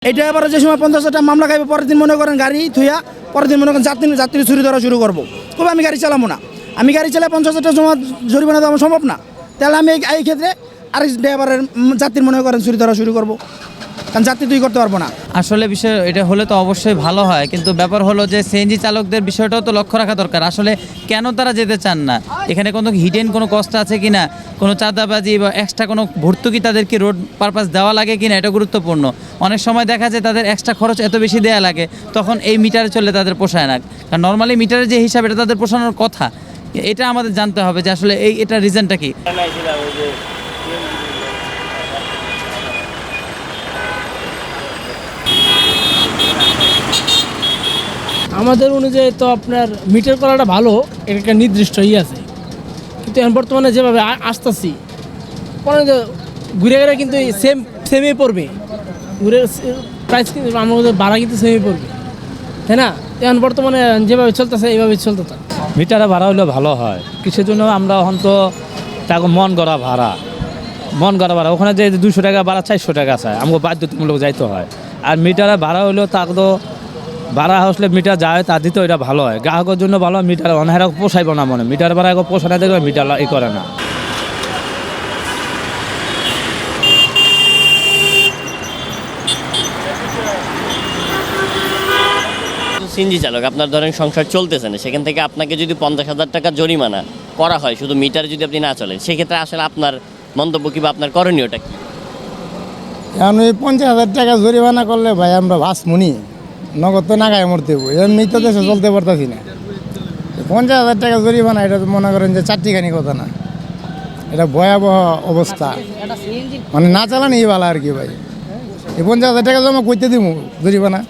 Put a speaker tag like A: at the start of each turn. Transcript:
A: এটা এবার যে সময় 50,000 মামলা খাইবে, পরের দিন মনে করেন গাড়ি থুইয়া পরের দিন মনে করেন যাত্রী চুরি ধরা শুরু করবো, তবে আমি গাড়ি চালাবো না। আমি গাড়ি চালাই 50,000 জমা জরিমানা দেওয়া সম্ভব না। তাহলে আমি এই ক্ষেত্রে আরেক ড্রাইভারের যাত্রীর মনে করেন চুরি ধরা শুরু করবো, কারণ যাত্রী তুই করতে পারবো না।
B: আসলে বিষয় এটা হলে তো অবশ্যই ভালো হয়, কিন্তু ব্যাপার হলো যে সিএনজি চালকদের বিষয়টাও তো লক্ষ্য রাখা দরকার। আসলে কেন তারা যেতে চান না, এখানে কোনো হিডেন কোনো কষ্ট আছে কি না, কোনো চাঁদাবাজি বা এক্সট্রা কোনো ভর্তুকি তাদেরকে রোড পারপাস দেওয়া লাগে কি না, এটা গুরুত্বপূর্ণ। অনেক সময় দেখা যায় তাদের এক্সট্রা খরচ এত বেশি দেওয়া লাগে, তখন এই মিটারে চললে তাদের পোষায় না। কারণ নর্মালি মিটারের যে হিসাব এটা তাদের পোষানোর কথা, এটা আমাদের জানতে হবে যে আসলে এটা রিজনটা কি।
C: আমাদের অনুযায়ী তো আপনার মিটার করাটা ভালো, এর একটা নির্দিষ্ট আছে, কিন্তু এখন বর্তমানে যেভাবে আসতেছি পরে ঘুরে ঘুরে কিন্তু সেমই পড়বে, ঘুরে প্রাইস কিন্তু আমাদের ভাড়া কিন্তু সেমই পড়বে, তাই না? এখন বর্তমানে যেভাবে চলতেছে এইভাবে চলতে।
D: মিটারে ভাড়া হলে ভালো হয়, কিসের জন্য আমরা এখন তো তাকে মন করা ভাড়া ওখানে যে 200 টাকা ভাড়া 400 টাকা চায়, আমাকে বাধ্যতামূলক যাইতে হয়। আর মিটারে ভাড়া হইলেও তাকে তো ভাড়া আসলে মিটার যায় তা দিতে ওইটা ভালো হয়, গ্রাহকের জন্য ভালো। মিটার অনেক পোষাইব না, মনে মিটার ভাড়া পোষানো দেখবে মিটার ই করে না।
E: সিএনজি চালক আপনার ধরেন সংসার চলতেছে না, সেখান থেকে আপনাকে যদি 50,000 টাকা জরিমানা করা হয় শুধু মিটারে যদি আপনি না চলেন, সেক্ষেত্রে আসলে আপনার মন্তব্য কি বা আপনার করণীয়টা কি?
F: এখন ওই 50,000 টাকা জরিমানা করলে ভাই আমরা ভাসমুনি, নগদ তো নাগায় মরতে হবো, এমনি তো দেশে চলতে পারতাছি না। 50,000 টাকা জরিমানা এটা তো মনে করেন যে চারটিখানি কথা না, এটা ভয়াবহ অবস্থা, মানে না চালানি ভালো আর কি ভাই। এই 50,000 টাকা জমা করতে দিব জরিমানা।